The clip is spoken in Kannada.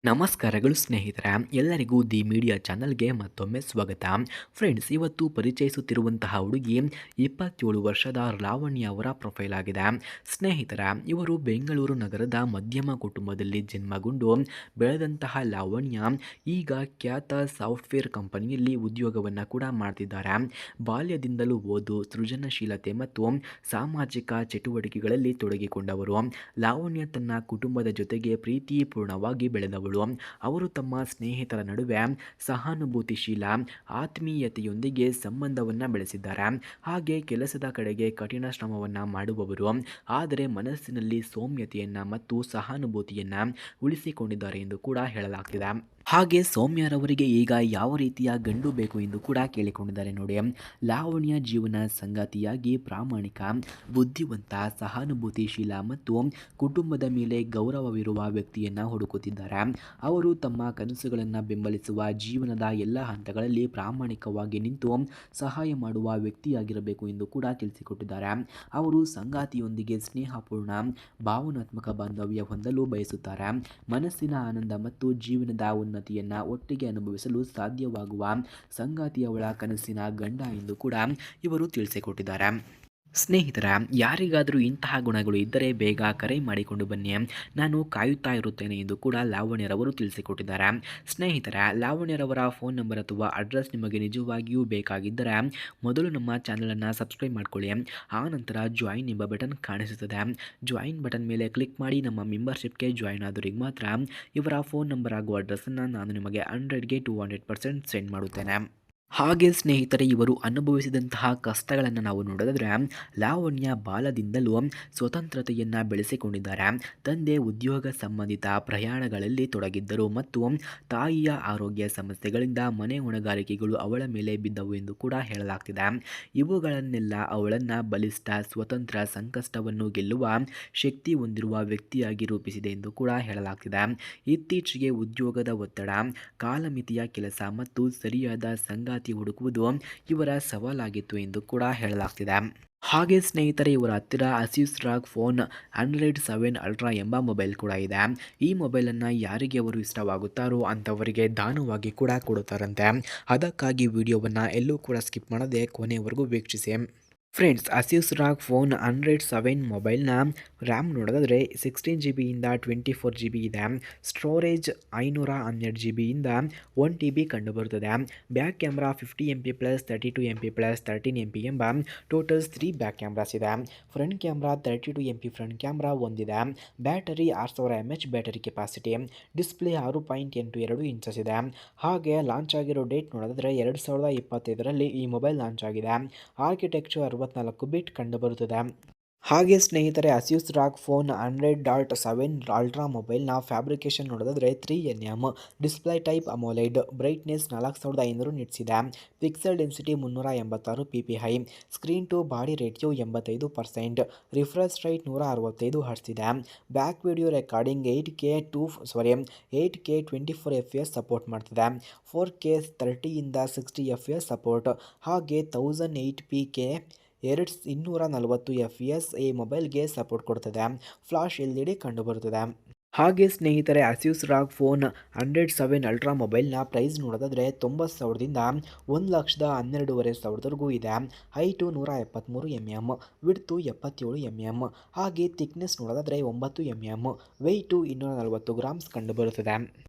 ನಮಸ್ಕಾರಗಳು ಸ್ನೇಹಿತರೆ, ಎಲ್ಲರಿಗೂ ದಿ ಮೀಡಿಯಾ ಚಾನಲ್ಗೆ ಮತ್ತೊಮ್ಮೆ ಸ್ವಾಗತ. ಫ್ರೆಂಡ್ಸ್, ಇವತ್ತು ಪರಿಚಯಿಸುತ್ತಿರುವಂತಹ ಹುಡುಗಿ 27 ವರ್ಷದ ಲಾವಣ್ಯ ಅವರ ಪ್ರೊಫೈಲ್ ಆಗಿದೆ. ಸ್ನೇಹಿತರೆ, ಇವರು ಬೆಂಗಳೂರು ನಗರದ ಮಧ್ಯಮ ಕುಟುಂಬದಲ್ಲಿ ಜನ್ಮಗೊಂಡು ಬೆಳೆದಂತಹ ಲಾವಣ್ಯ ಈಗ ಖ್ಯಾತ ಸಾಫ್ಟ್ವೇರ್ ಕಂಪನಿಯಲ್ಲಿ ಉದ್ಯೋಗವನ್ನು ಕೂಡ ಮಾಡ್ತಿದ್ದಾರೆ. ಬಾಲ್ಯದಿಂದಲೂ ಓದು, ಸೃಜನಶೀಲತೆ ಮತ್ತು ಸಾಮಾಜಿಕ ಚಟುವಟಿಕೆಗಳಲ್ಲಿ ತೊಡಗಿಕೊಂಡವರು. ಲಾವಣ್ಯ ತನ್ನ ಕುಟುಂಬದ ಜೊತೆಗೆ ಪ್ರೀತಿಪೂರ್ಣವಾಗಿ ಬೆಳೆದವಳು. ಅವರು ತಮ್ಮ ಸ್ನೇಹಿತರ ನಡುವೆ ಸಹಾನುಭೂತಿಶೀಲ ಆತ್ಮೀಯತೆಯೊಂದಿಗೆ ಸಂಬಂಧವನ್ನು ಬೆಳೆಸಿದ್ದಾರೆ. ಹಾಗೆ ಕೆಲಸದ ಕಡೆಗೆ ಕಠಿಣ ಶ್ರಮವನ್ನು ಮಾಡುವವರು, ಆದರೆ ಮನಸ್ಸಿನಲ್ಲಿ ಸೌಮ್ಯತೆಯನ್ನು ಮತ್ತು ಸಹಾನುಭೂತಿಯನ್ನು ಉಳಿಸಿಕೊಂಡಿದ್ದಾರೆ ಎಂದು ಕೂಡ ಹೇಳಲಾಗ್ತಿದೆ. ಹಾಗೆ ಸೌಮ್ಯರವರಿಗೆ ಈಗ ಯಾವ ರೀತಿಯ ಗಂಡು ಬೇಕು ಎಂದು ಕೂಡ ಕೇಳಿಕೊಂಡಿದ್ದಾರೆ ನೋಡಿ. ಲಾವಣ್ಯ ಜೀವನ ಸಂಗಾತಿಯಾಗಿ ಪ್ರಾಮಾಣಿಕ, ಬುದ್ಧಿವಂತ, ಸಹಾನುಭೂತಿಶೀಲ ಮತ್ತು ಕುಟುಂಬದ ಮೇಲೆ ಗೌರವವಿರುವ ವ್ಯಕ್ತಿಯನ್ನು ಹುಡುಕುತ್ತಿದ್ದಾರೆ. ಅವರು ತಮ್ಮ ಕನಸುಗಳನ್ನು ಬೆಂಬಲಿಸುವ, ಜೀವನದ ಎಲ್ಲ ಹಂತಗಳಲ್ಲಿ ಪ್ರಾಮಾಣಿಕವಾಗಿ ನಿಂತು ಸಹಾಯ ಮಾಡುವ ವ್ಯಕ್ತಿಯಾಗಿರಬೇಕು ಎಂದು ಕೂಡ ತಿಳಿಸಿಕೊಟ್ಟಿದ್ದಾರೆ. ಅವರು ಸಂಗಾತಿಯೊಂದಿಗೆ ಸ್ನೇಹಪೂರ್ಣ ಭಾವನಾತ್ಮಕ ಬಾಂಧವ್ಯ ಹೊಂದಲು ಬಯಸುತ್ತಾರೆ. ಮನಸ್ಸಿನ ಆನಂದ ಮತ್ತು ಜೀವನದ ಉನ್ನತಿಯನ್ನು ಒಟ್ಟಿಗೆ ಅನುಭವಿಸಲು ಸಾಧ್ಯವಾಗುವ ಸಂಗಾತಿ ಅವಳ ಕನಸಿನ ಗಂಡ ಎಂದು ಕೂಡ ಇವರು ತಿಳಿಸಿಕೊಟ್ಟಿದ್ದಾರೆ. ಸ್ನೇಹಿತರ, ಯಾರಿಗಾದರೂ ಇಂತಹ ಗುಣಗಳು ಇದ್ದರೆ ಬೇಗ ಕರೆ ಮಾಡಿಕೊಂಡು ಬನ್ನಿ, ನಾನು ಕಾಯುತ್ತಾ ಇರುತ್ತೇನೆ ಎಂದು ಕೂಡ ಲಾವಣ್ಯರವರು ತಿಳಿಸಿಕೊಟ್ಟಿದ್ದಾರೆ. ಸ್ನೇಹಿತರ, ಲಾವಣ್ಯರವರ ಫೋನ್ ನಂಬರ್ ಅಥವಾ ಅಡ್ರೆಸ್ ನಿಮಗೆ ನಿಜವಾಗಿಯೂ ಬೇಕಾಗಿದ್ದರೆ ಮೊದಲು ನಮ್ಮ ಚಾನಲನ್ನು ಸಬ್ಸ್ಕ್ರೈಬ್ ಮಾಡಿಕೊಳ್ಳಿ. ಆ ನಂತರ ಜಾಯಿನ್ ಎಂಬ ಬಟನ್ ಕಾಣಿಸುತ್ತದೆ. ಜಾಯಿನ್ ಬಟನ್ ಮೇಲೆ ಕ್ಲಿಕ್ ಮಾಡಿ ನಮ್ಮ ಮೆಂಬರ್ಶಿಪ್ಗೆ ಜಾಯಿನ್ ಆದವರಿಗೆ ಮಾತ್ರ ಇವರ ಫೋನ್ ನಂಬರ್ ಹಾಗೂ ಅಡ್ರೆಸ್ಸನ್ನು ನಾನು ನಿಮಗೆ 100ಗೆ 200% ಸೆಂಡ್ ಮಾಡುತ್ತೇನೆ. ಹಾಗೆ ಸ್ನೇಹಿತರೆ, ಇವರು ಅನುಭವಿಸಿದಂತಹ ಕಷ್ಟಗಳನ್ನು ನಾವು ನೋಡಿದ್ರೆ, ಲಾವಣ್ಯ ಬಾಲ್ಯದಿಂದಲೂ ಸ್ವತಂತ್ರತೆಯನ್ನು ಬೆಳೆಸಿಕೊಂಡಿದ್ದಾರೆ. ತಂದೆ ಉದ್ಯೋಗ ಸಂಬಂಧಿತ ಪ್ರಯಾಣಗಳಲ್ಲಿ ತೊಡಗಿದ್ದರು ಮತ್ತು ತಾಯಿಯ ಆರೋಗ್ಯ ಸಮಸ್ಯೆಗಳಿಂದ ಮನೆ ಹೊಣೆಗಾರಿಕೆಗಳು ಅವಳ ಮೇಲೆ ಬಿದ್ದವು ಎಂದು ಕೂಡ ಹೇಳಲಾಗ್ತಿದೆ. ಇವುಗಳನ್ನೆಲ್ಲ ಅವಳನ್ನು ಬಲಿಷ್ಠ, ಸ್ವತಂತ್ರ, ಸಂಕಷ್ಟವನ್ನು ಗೆಲ್ಲುವ ಶಕ್ತಿ ಹೊಂದಿರುವ ವ್ಯಕ್ತಿಯಾಗಿ ರೂಪಿಸಿದೆ ಎಂದು ಕೂಡ ಹೇಳಲಾಗ್ತಿದೆ. ಇತ್ತೀಚೆಗೆ ಉದ್ಯೋಗದ ಒತ್ತಡ, ಕಾಲಮಿತಿಯ ಕೆಲಸ ಮತ್ತು ಸರಿಯಾದ ಸಂಗಾತಿ ಹುಡುಕುವುದು ಇವರ ಸವಾಲಾಗಿತ್ತು ಎಂದು ಕೂಡ ಹೇಳಲಾಗ್ತಿದೆ. ಹಾಗೆ ಸ್ನೇಹಿತರೆ, ಇವರ ಹತ್ತಿರ ಅಸ್ಯೂಸ್ ರಾಗ್ ಫೋನ್ 107 ಅಲ್ಟ್ರಾ ಎಂಬ ಮೊಬೈಲ್ ಕೂಡ ಇದೆ. ಈ ಮೊಬೈಲನ್ನು ಯಾರಿಗೆ ಅವರು ಇಷ್ಟವಾಗುತ್ತಾರೋ ಅಂಥವರಿಗೆ ದಾನವಾಗಿ ಕೂಡ ಕೊಡುತ್ತಾರಂತೆ. ಅದಕ್ಕಾಗಿ ವಿಡಿಯೋವನ್ನು ಎಲ್ಲೂ ಕೂಡ ಸ್ಕಿಪ್ ಮಾಡದೆ ಕೊನೆಯವರೆಗೂ ವೀಕ್ಷಿಸಿ. ಫ್ರೆಂಡ್ಸ್, ಅಸ್ಯೂಸ್ ರಾಗ್ ಫೋನ್ 107 ಮೊಬೈಲ್ನ ರ್ಯಾಮ್ ನೋಡೋದಾದರೆ 16 GB ಇಂದ 24 GB ಇದೆ. ಸ್ಟೋರೇಜ್ 512 GB ಇಂದ 1 TB ಕಂಡುಬರುತ್ತದೆ. Back camera 50 MP plus 32 MP plus 13 MP ಎಂಬ ಟೋಟಲ್ಸ್ 3 ಬ್ಯಾಕ್ ಕ್ಯಾಮ್ರಾಸ್ ಇದೆ. Front camera 32 MP front camera ಹೊಂದಿದೆ. Battery 6000 mAh battery capacity. Display 6.82 inches ಇದೆ. ಹಾಗೆ ಲಾಂಚ್ ಆಗಿರೋ ಡೇಟ್ ನೋಡೋದಾದರೆ 2025ರಲ್ಲಿ ಈ ಮೊಬೈಲ್ ಲಾಂಚ್ ಆಗಿದೆ. ಆರ್ಕಿಟೆಕ್ಚರ್ 64 ಬಿಟ್ ಕಂಡುಬರುತ್ತದೆ. ಹಾಗೆ ಸ್ನೇಹಿತರೆ, ಅಸ್ಯೂಸ್ ರಾಗ್ ಫೋನ್ 100.7 ಅಲ್ಟ್ರಾ ಮೊಬೈಲ್ನ ಫ್ಯಾಬ್ರಿಕೇಷನ್ ನೋಡೋದಾದರೆ 3nm. Display type AMOLED. Brightness 4500 nits ಇದೆ. Pixel density 386 ppi. Screen to body ratio 85%. Refresh rate 165 Hz ಇದೆ. Back video recording 8K 24 fps support ಮಾಡ್ತಿದೆ. 4K 30 ಇಂದ 60 fps ಸಪೋರ್ಟ್. ಹಾಗೆ 1080p 240 fps ಈ ಮೊಬೈಲ್ಗೆ ಸಪೋರ್ಟ್ ಕೊಡ್ತದೆ. ಫ್ಲಾಶ್ LED ಕಂಡುಬರುತ್ತದೆ. ಹಾಗೆ ಸ್ನೇಹಿತರೆ, ಅಸ್ಯೂಸ್ ರಾಗ್ ಫೋನ್ 107 ಅಲ್ಟ್ರಾ ಮೊಬೈಲ್ನ ಪ್ರೈಸ್ ನೋಡೋದಾದರೆ 90,000ದಿಂದ 1,12,500ವರೆಗೂ ಇದೆ. Height 173 mm, width 77 mm. ಹಾಗೆ ಥಿಕ್ನೆಸ್ ನೋಡೋದಾದರೆ 9 mm, ವೆಯ್ಟು 240 ಗ್ರಾಮ್ಸ್ ಕಂಡುಬರುತ್ತದೆ.